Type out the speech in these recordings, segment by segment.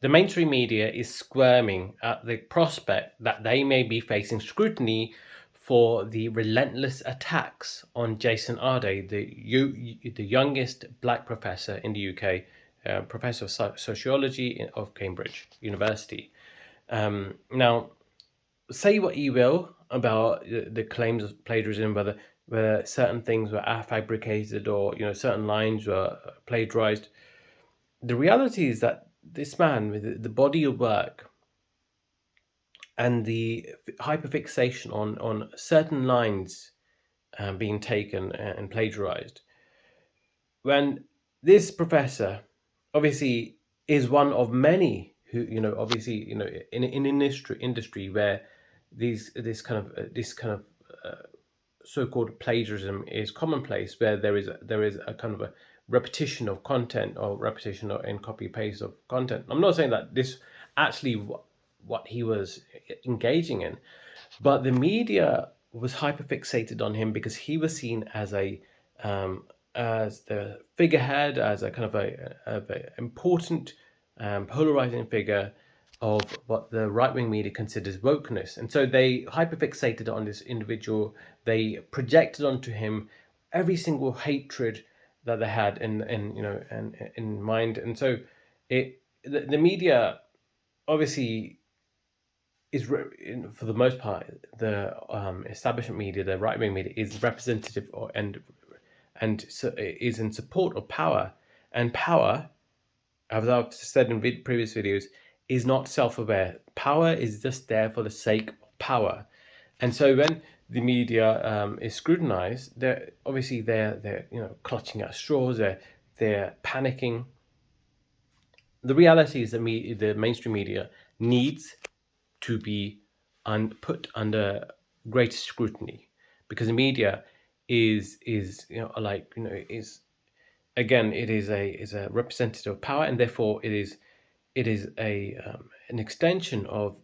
the mainstream media is squirming at the prospect that they may be facing scrutiny for the relentless attacks on Jason Arday, the youngest black professor in the UK, professor of sociology of Cambridge University. Now, say what you will about the claims of plagiarism, whether certain things were fabricated or certain lines were plagiarized. The reality is that this man with the body of work and the hyperfixation on certain lines being taken and plagiarized, when this professor obviously is one of many who obviously in industry where this kind of so-called plagiarism is commonplace, where there is a kind of a repetition of content or repetition in copy paste of content. I'm not saying that this actually what he was engaging in, but the media was hyperfixated on him because he was seen um, as the figurehead, as a kind of a important polarizing figure of what the right-wing media considers wokeness. And so they hyperfixated on this individual. They projected onto him every single hatred that they had in mind. And so the media obviously for the most part, the establishment media, the right-wing media, is representative and so is in support of power. And power, as I've said in previous videos, is not self-aware. Power is just there for the sake of power. And so when the media is scrutinized, they're clutching at straws. They're panicking. The reality is that the mainstream media needs to be put under greater scrutiny, because the media is is, again, it is a representative of power, and therefore it is an extension of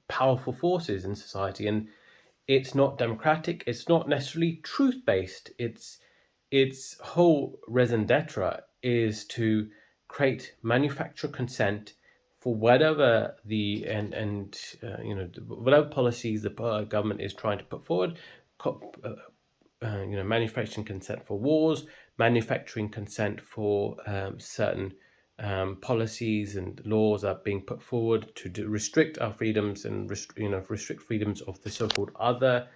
powerful forces in society, and it's not democratic. It's not necessarily truth based. Its whole raison d'etre is to create manufactured consent for whatever the and whatever policies the government is trying to put forward. Manufacturing consent for wars, manufacturing consent for certain policies and laws are being put forward to restrict our freedoms and restrict freedoms of the so-called other,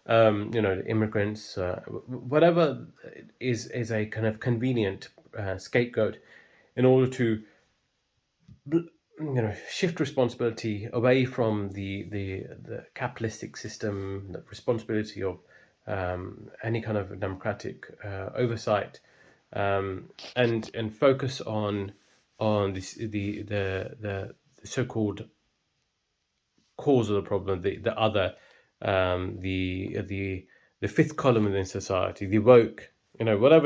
immigrants, whatever is a kind of convenient scapegoat in order to shift responsibility away from the capitalistic system, the responsibility of any kind of democratic oversight, and focus on the so-called cause of the problem, the other, the fifth column within society, the woke, whatever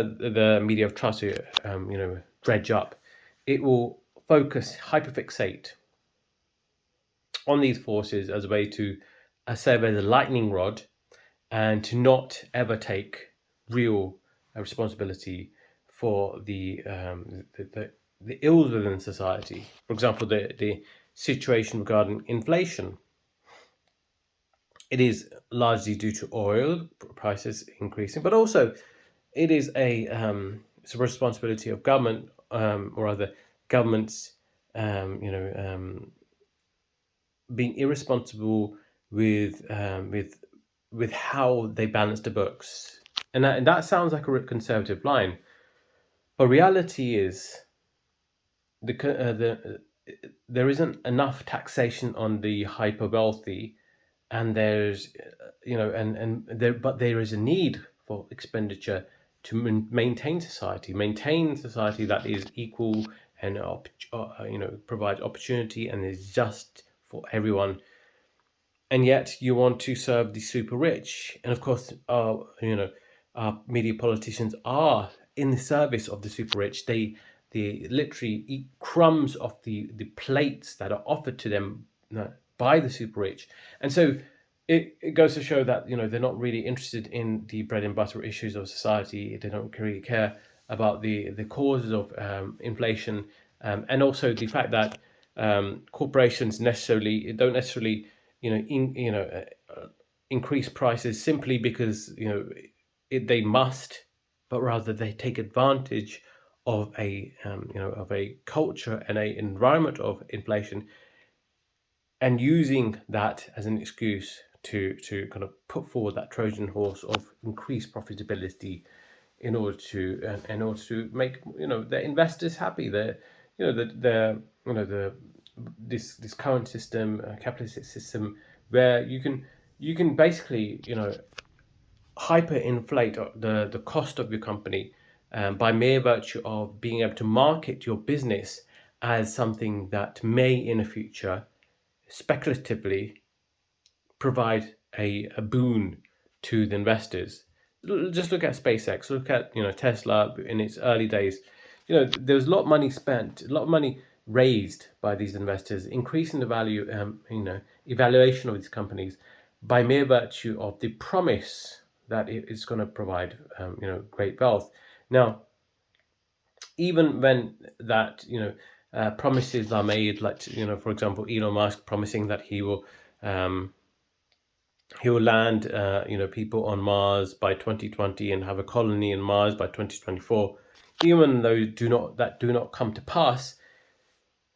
the media of trust dredge up. It will focus, hyperfixate on these forces as a way to serve as a lightning rod, and to not ever take real responsibility for the ills within society. For example, the situation regarding inflation. It is largely due to oil prices increasing, but also it is it's a responsibility of government, or other governments, being irresponsible with how they balance the books. And that sounds like a conservative line, but reality is there isn't enough taxation on the hyper wealthy, and there's but there is a need for expenditure to maintain society that is equal and provides opportunity and is just for everyone. And yet you want to serve the super rich, and of course our media politicians are in the service of the super rich. They literally eat crumbs off the plates that are offered to them by the super rich. And so it goes to show that they're not really interested in the bread and butter issues of society. They don't really care about the causes of inflation, and also the fact that corporations don't necessarily increase prices simply because they must, but rather they take advantage of a culture and a environment of inflation, and using that as an excuse to kind of put forward that Trojan horse of increased profitability in order to make their investors happy. The this current system, capitalist system, where you can basically hyperinflate the cost of your company, by mere virtue of being able to market your business as something that may in the future speculatively provide a boon to the investors. Just look at SpaceX, look at Tesla in its early days. There was a lot of money spent, a lot of money raised by these investors, increasing the value, evaluation of these companies by mere virtue of the promise that it is going to provide, great wealth. Now, even when that promises are made, like for example, Elon Musk promising that he will land people on Mars by 2020 and have a colony in Mars by 2024. Even though do not come to pass,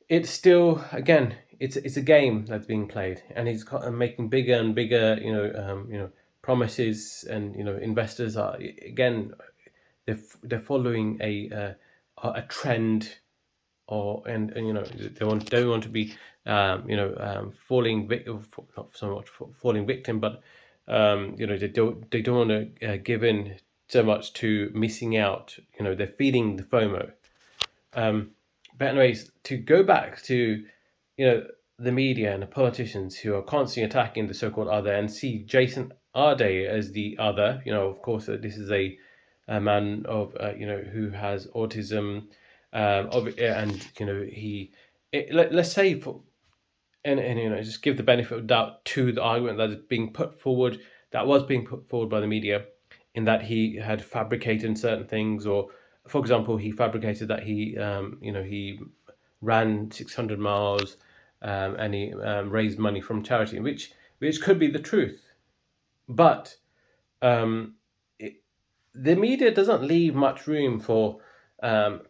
it's still, again, it's a game that's being played, and he's making bigger and bigger promises, and investors are, again, they're following a trend, and don't want to be falling victim, not so much falling victim, but they don't want to give in so much to missing out. They're feeding the FOMO. But anyways, to go back to the media and the politicians who are constantly attacking the so-called other, and see Jason Arday as the other. Of course, this is a man of who has autism, and let's say, for and just give the benefit of doubt to the argument that was being put forward by the media, in that he had fabricated certain things, or for example, he fabricated that he ran 600 miles, and he raised money from charity, which could be the truth, but the media doesn't leave much room for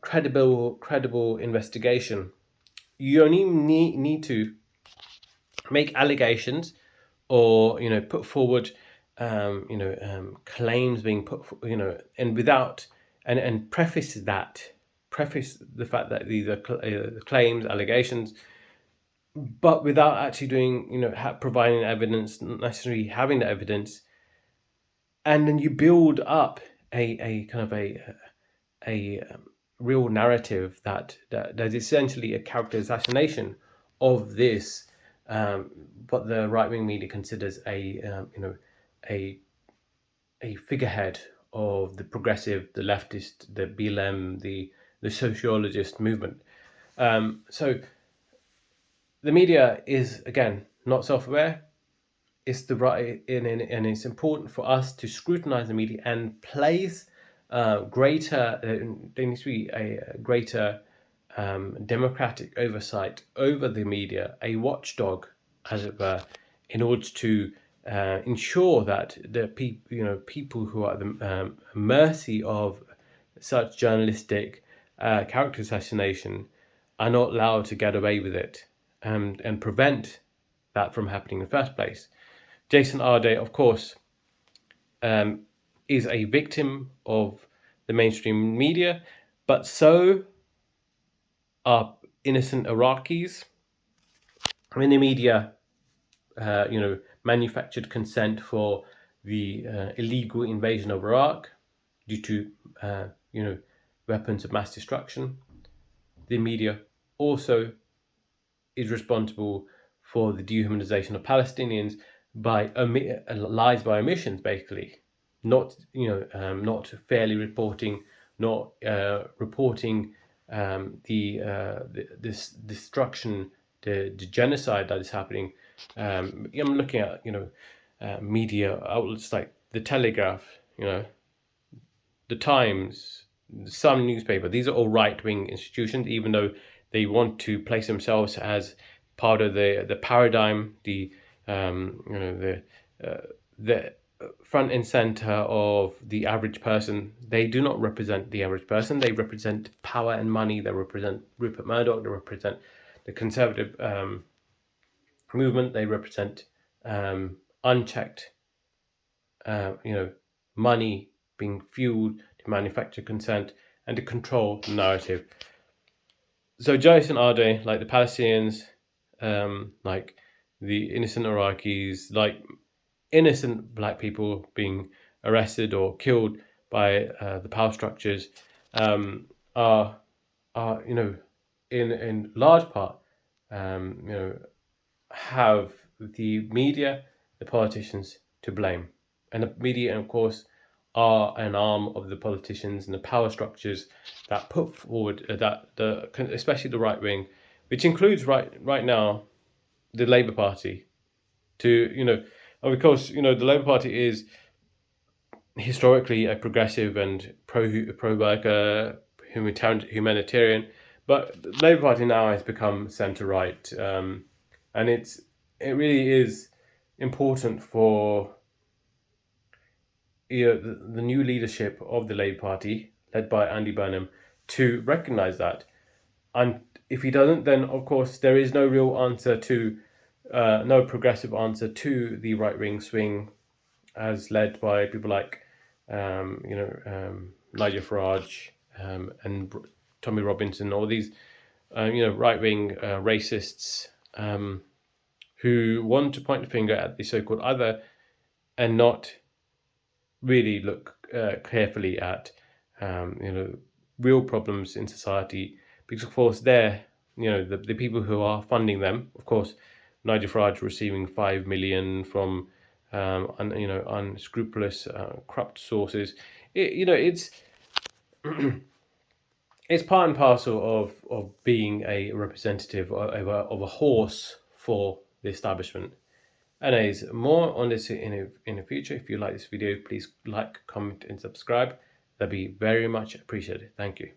credible investigation. You only need to make allegations, or put forward claims being put and without, and preface the fact that these are claims, allegations, but without actually doing providing evidence, not necessarily having the evidence. And then you build up a kind of a real narrative that is essentially a character assassination of this, what the right wing media considers a figurehead of the progressive, the leftist, the BLM, the sociologist movement. So the media is, again, not self-aware. It's the right, and it's important for us to scrutinize the media and place greater. There needs to be a greater democratic oversight over the media, a watchdog, as it were, in order to ensure that the people who are at the mercy of such journalistic character assassination are not allowed to get away with it, and prevent that from happening in the first place. Jason Arday, of course, is a victim of the mainstream media, but so are innocent Iraqis. When the media, manufactured consent for the illegal invasion of Iraq due to, weapons of mass destruction, the media also is responsible for the dehumanization of Palestinians by lies by omissions, basically, not fairly reporting, not reporting this destruction, the genocide that is happening. I'm looking at media outlets like the Telegraph, the Times, some newspaper. These are all right-wing institutions, even though they want to place themselves as part of the paradigm, the the front and center of the average person. They do not represent the average person. They represent power and money. They represent Rupert Murdoch. They represent the conservative movement. They represent unchecked, money being fueled to manufacture consent and to control the narrative. So Jason Arday, like the Palestinians, like the innocent Iraqis, like innocent black people being arrested or killed by the power structures, are in large part, have the media, the politicians to blame, and the media, of course, are an arm of the politicians and the power structures that put forward especially the right wing, which includes right now the Labour Party. And of course, the Labour Party is historically a progressive and pro worker humanitarian, but the Labour Party now has become centre right, and it really is important for the new leadership of the Labour Party, led by Andy Burnham, to recognise that. And if he doesn't, then of course there is no real answer to, no progressive answer to the right wing swing, as led by people like, Nigel Farage, and Tommy Robinson, all these, right wing racists, who want to point the finger at the so-called other and not really look carefully at real problems in society, because of course they're the people who are funding them. Of course, Nigel Farage receiving 5 million from unscrupulous, corrupt sources. It's it's part and parcel of being a representative of a horse for the establishment. Anyways, more on this in the future. If you like this video, please like, comment, and subscribe. That'd be very much appreciated. Thank you.